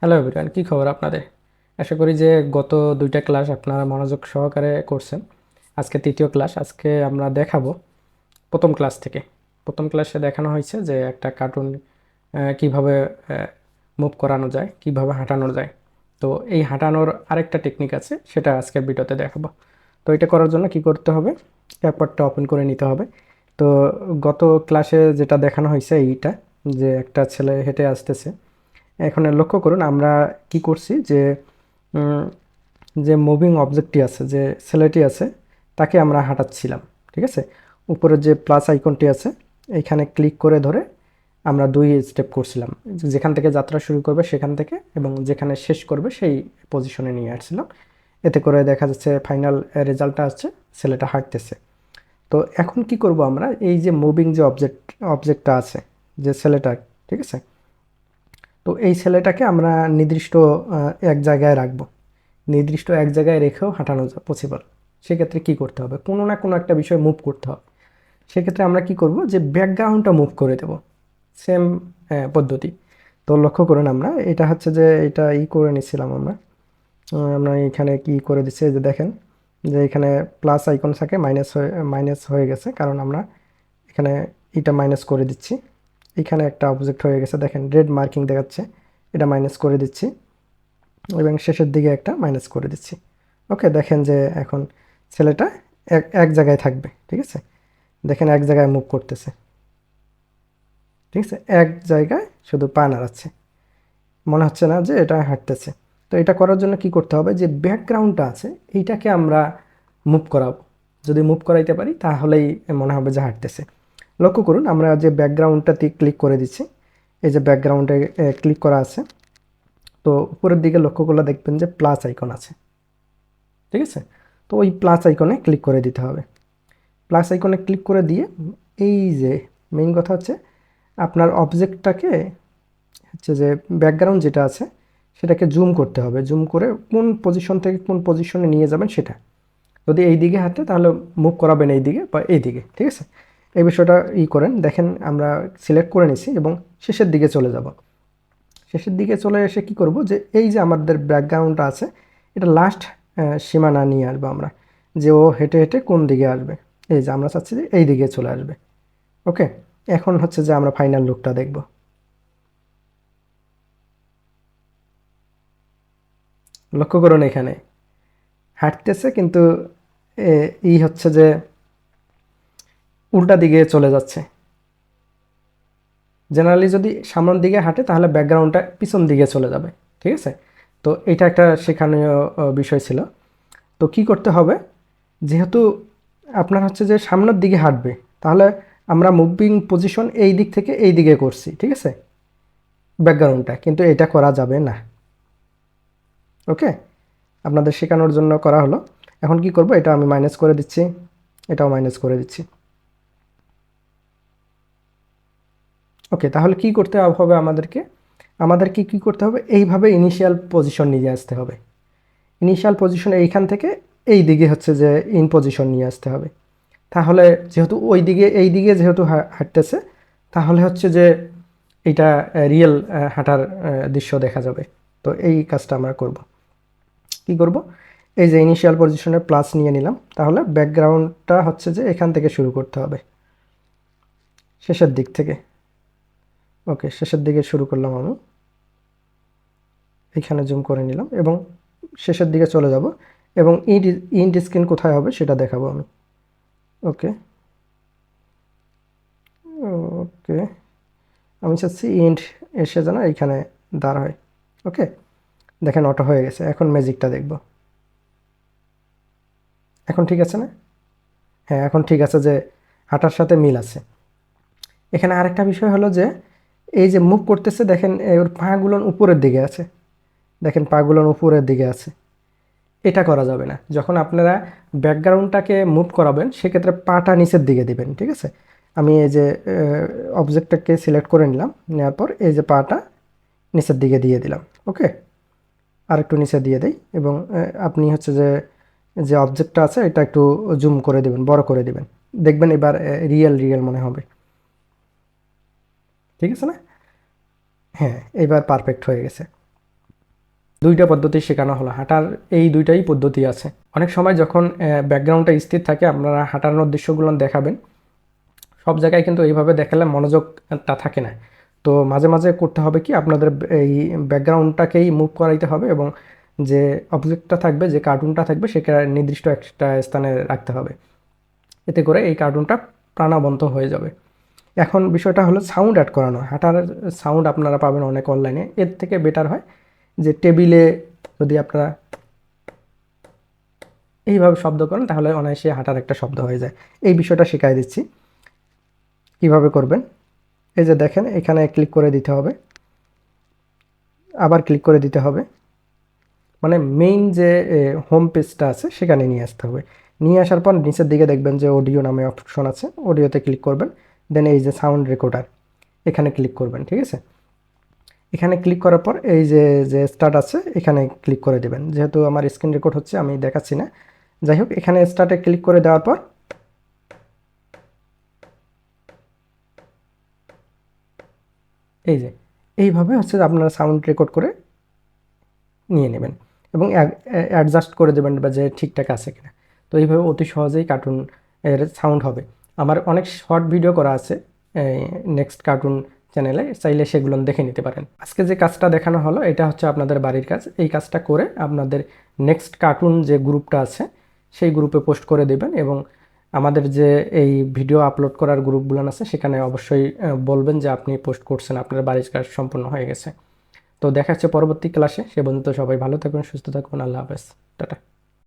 Hello everyone, কী খবর আপনাদের? আশা করি যে গত দুইটা ক্লাস আপনারা মনোযোগ সহকারে করছেন। আজকে তৃতীয় ক্লাস। আজকে আমরা দেখাবো প্রথম ক্লাস থেকে। প্রথম ক্লাসে দেখানো হয়েছে যে একটা কার্টুন কিভাবে মুভ করানো যায়, কিভাবে হাঁটানো যায়। তো এই হাঁটানোর আরেকটা টেকনিক আছে, সেটা আজকের ভিডিওতে দেখাবো। তো এটা করার জন্য কি করতে হবে, ক্যাপকাটটা ওপেন করে নিতে হবে। তো গত ক্লাসে যেটা দেখানো হয়েছে এইটা, যে একটা ছেলে হেঁটে আসতেছে। এখানে লক্ষ্য করুন আমরা কি করছি, যে উম, যে মুভিং অবজেক্টটি আছে, যে ছেলেটি আছে, তাকে আমরা হাঁটাচ্ছিলাম। ঠিক আছে, উপরে যে প্লাস আইকনটি আছে এইখানে ক্লিক করে ধরে আমরা দুই স্টেপ করছিলাম। যেখান থেকে যাত্রা শুরু করবে সেখান থেকে, এবং যেখানে শেষ করবে সেই পজিশনে নিয়ে আসছিলাম। এতে করে দেখা যাচ্ছে ফাইনাল রেজাল্টটা আসছে, ছেলেটা হাঁটতেছে। তো এখন কি করব আমরা, এই যে মুভিং যে অবজেক্টটা আছে, যে ছেলেটা, ঠিক আছে, তো এই ছেলেটাকে আমরা নির্দিষ্ট এক জায়গায় রাখবো। নির্দিষ্ট এক জায়গায় রেখেও হাঁটানো পসিবল। সেক্ষেত্রে কি করতে হবে, কোনো না কোনো একটা বিষয় মুভ করতে হবে। সেক্ষেত্রে আমরা কি করব, যে ব্যাকগ্রাউন্ডটা মুভ করে দেব। সেম পদ্ধতি। তো লক্ষ্য করুন আমরা এটা হচ্ছে যে এটা করে নিছিলাম আমরা। আমরা এখানে কি করে দিচ্ছি, যে দেখেন যে এখানে প্লাস আইকন থাকে, মাইনাস হয়ে গেছে, কারণ আমরা এখানে এটা মাইনাস করে দিচ্ছি। এখানে একটা অবজেক্ট হয়ে গেছে, দেখেন রেড মার্কিং দেখাচ্ছে, এটা মাইনাস করে দিচ্ছি, এবং শেষের দিকে একটা মাইনাস করে দিচ্ছি। ওকে, দেখেন যে এখন ছেলেটা এক এক জায়গায় থাকবে। ঠিক আছে, দেখেন এক জায়গায় মুভ করতেছে। ঠিক আছে, এক জায়গায় শুধু পা নাড়াচ্ছে, মনে হচ্ছে না যে এটা হাঁটতেছে। তো এটা করার জন্য কি করতে হবে, যে ব্যাকগ্রাউন্ডটা আছে এইটাকে আমরা মুভ করাবো। যদি মুভ করাইতে পারি তাহলেই মনে হবে যে হাঁটতেছে। লক্ষ্য করুন আমরা যে ব্যাকগ্রাউন্ডটাতে ক্লিক করে দিচ্ছি, এই যে ব্যাকগ্রাউন্ডে ক্লিক করা আছে, তো উপরের দিকে লক্ষ্য করলে দেখবেন যে প্লাস আইকন আছে। ঠিক আছে, তো ওই প্লাস আইকনে ক্লিক করে দিতে হবে। প্লাস আইকনে ক্লিক করে দিয়ে এই যে মেইন কথা হচ্ছে আপনার অবজেক্টটাকে হচ্ছে যে ব্যাকগ্রাউন্ড যেটা আছে সেটাকে জুম করতে হবে। জুম করে কোন পজিশন থেকে কোন পজিশনে নিয়ে যাবেন সেটা, যদি এই দিকে হাঁটে তাহলে মুভ করাবেন এই দিকে বা এই দিকে। ঠিক আছে, এই বিষয়টা করেন। দেখেন আমরা সিলেক্ট করে নিছি এবং শেষের দিকে চলে যাব। শেষের দিকে চলে এসে কি করব, যে এই যে আমাদের ব্যাকগ্রাউন্ডটা আছে এটা লাস্ট সীমানা নিয়ে আসবো আমরা, যে ও হেঁটে হেঁটে কোন দিকে আসবে। এই যে আমরা চাচ্ছি যে এই দিকে চলে আসবে। ওকে, এখন হচ্ছে যে আমরা ফাইনাল লুকটা দেখব। লক্ষ্য করুন এখানে হাঁটতেছে, কিন্তু হচ্ছে যে উল্টা দিকে চলে যাচ্ছে। জেনারেলি যদি সামনের দিকে হাঁটে তাহলে ব্যাকগ্রাউন্ডটা পিছন দিকে চলে যাবে। ঠিক আছে, তো এটা একটা শেখানীয় বিষয় ছিল। তো কি করতে হবে, যেহেতু আপনার হচ্ছে যে সামনের দিকে হাঁটবে, তাহলে আমরা মুভিং পজিশন এই দিক থেকে এই দিকে করছি। ঠিক আছে, ব্যাকগ্রাউন্ডটা কিন্তু এটা করা যাবে না। ওকে, আপনাদের শেখানোর জন্য করা হলো। এখন কি করব, এটা আমি মাইনাস করে দিচ্ছি, এটাও মাইনাস করে দিচ্ছি। ওকে, তাহলে কি করতে হবে আমাদেরকে, কি করতে হবে, এইভাবে ইনিশিয়াল পজিশন নিয়ে আসতে হবে। ইনিশিয়াল পজিশন এইখান থেকে এই দিকে হচ্ছে যে ইন পজিশন নিয়ে আসতে হবে। তাহলে যেহেতু ওই দিকে এই দিকে যেহেতু হাঁটতেছে, তাহলে হচ্ছে যে এইটা রিয়েল হাঁটার দৃশ্য দেখা যাবে। তো এই কাজটা আমরা করব। কি করব, এই যে ইনিশিয়াল পজিশনে প্লাস নিয়ে নিলাম, তাহলে ব্যাকগ্রাউন্ডটা হচ্ছে যে এখান থেকে শুরু করতে হবে, শেষের দিক থেকে। ওকে, শেষের দিকে শুরু করলাম আমি, এখানে জুম করে নিলাম এবং শেষের দিকে চলে যাব, এবং ইন্ড স্ক্রিন কোথায় হবে সেটা দেখাবো আমি। ওকে, ওকে, আমি চাচ্ছি ইন্ড এসে যেন এইখানে দাঁড়ায়। ওকে, দেখেন অটো হয়ে গেছে। এখন ম্যাজিকটা দেখব। এখন ঠিক আছে না? হ্যাঁ, এখন ঠিক আছে, যে হাঁটার সাথে মিল আছে। এখানে আরেকটা বিষয় হলো যে এই যে মুভ করতেছে, দেখেন ওর পাগুলো উপরের দিকে আছে। দেখেন পাগুলো উপরের দিকে আছে। এটা করা যাবে না। যখন আপনারা ব্যাকগ্রাউন্ডটাকে মুভ করাবেন সেক্ষেত্রে পাটা নিচের দিকে দিবেন। ঠিক আছে, আমি এই যে অবজেক্টটাকে সিলেক্ট করে নিলাম, নেওয়ার পর এই যে পাটা নিচের দিকে দিয়ে দিলাম। ওকে, আর একটু নিচে দিয়ে দেই, এবং আপনি হচ্ছে যে যে অবজেক্টটা আছে এটা একটু জুম করে দেবেন, বড় করে দেবেন। দেখবেন এবার রিয়েল রিয়েল মনে হবে। ঠিক আছে না? হ্যাঁ, এবার পারফেক্ট হয়ে গেছে। দুইটা পদ্ধতি শেখানো হলো। হাঁটার এই দুইটাই পদ্ধতি আছে। অনেক সময় যখন ব্যাকগ্রাউন্ডটা স্থির থাকে আপনারা হাঁটানোর দৃশ্যগুলো দেখাবেন, সব জায়গায় কিন্তু এইভাবে দেখালে মনোযোগটা থাকে না। তো মাঝে মাঝে করতে হবে কি, আপনাদের এই ব্যাকগ্রাউন্ডটাকেই মুভ করাইতে হবে এবং যে অবজেক্টটা থাকবে, যে কার্টুনটা থাকবে, সেটা নির্দিষ্ট একটা স্থানে রাখতে হবে। এতে করে এই কার্টুনটা প্রাণবন্ত হয়ে যাবে। এখন বিষয়টা হলো সাউন্ড অ্যাড করানো। হাঁটার সাউন্ড আপনারা পাবেন অনেক অনলাইনে। এর থেকে বেটার হয় যে টেবিলে যদি আপনারা এইভাবে শব্দ করেন তাহলে অনায়াসে হাঁটার একটা শব্দ হয়ে যায়। এই বিষয়টা শেখাই দিচ্ছি কিভাবে করবেন। এই যে দেখেন, এখানে ক্লিক করে দিতে হবে, আবার ক্লিক করে দিতে হবে, মানে মেইন যে হোম পেজটা আছে সেখানে নিয়ে আসতে হবে। নিয়ে আসার পর নিচের দিকে দেখবেন যে অডিও নামে অপশন আছে, অডিওতে ক্লিক করবেন। দেন এই যে সাউন্ড রেকর্ডার, এখানে ক্লিক করবেন। ঠিক আছে, এখানে ক্লিক করার পর এই যে যে স্টার্ট আছে এখানে ক্লিক করে দেবেন। যেহেতু আমার স্ক্রিন রেকর্ড হচ্ছে আমি দেখাচ্ছি না, যাই হোক এখানে স্টার্টে ক্লিক করে দেওয়ার পর এই যে এইভাবে হচ্ছে আপনারা সাউন্ড রেকর্ড করে নিয়ে নেবেন এবং অ্যাডজাস্ট করে দেবেন বা যে ঠিকঠাক আছে কিনা। তো এইভাবে অতি সহজেই কার্টুন এর সাউন্ড হবে। আমার অনেক শর্ট ভিডিও করা আছে নেক্সট কার্টুন চ্যানেলে, চাইলে সেগুলো দেখে নিতে পারেন। আজকে যে কাজটা দেখানো হলো এটা হচ্ছে আপনাদের বাড়ির কাজ। এই কাজটা করে আপনাদের নেক্সট কার্টুন যে গ্রুপটা আছে সেই গ্রুপে পোস্ট করে দেবেন এবং আমাদের যে এই ভিডিও আপলোড করার গ্রুপগুলো আছে সেখানে অবশ্যই বলবেন যে আপনি পোস্ট করছেন, আপনার বাড়ির কাজ সম্পূর্ণ হয়ে গেছে। তো দেখা হচ্ছে পরবর্তী ক্লাসে। সে পর্যন্ত সবাই ভালো থাকুন, সুস্থ থাকুন। আল্লাহ হাফেজ, টাটা।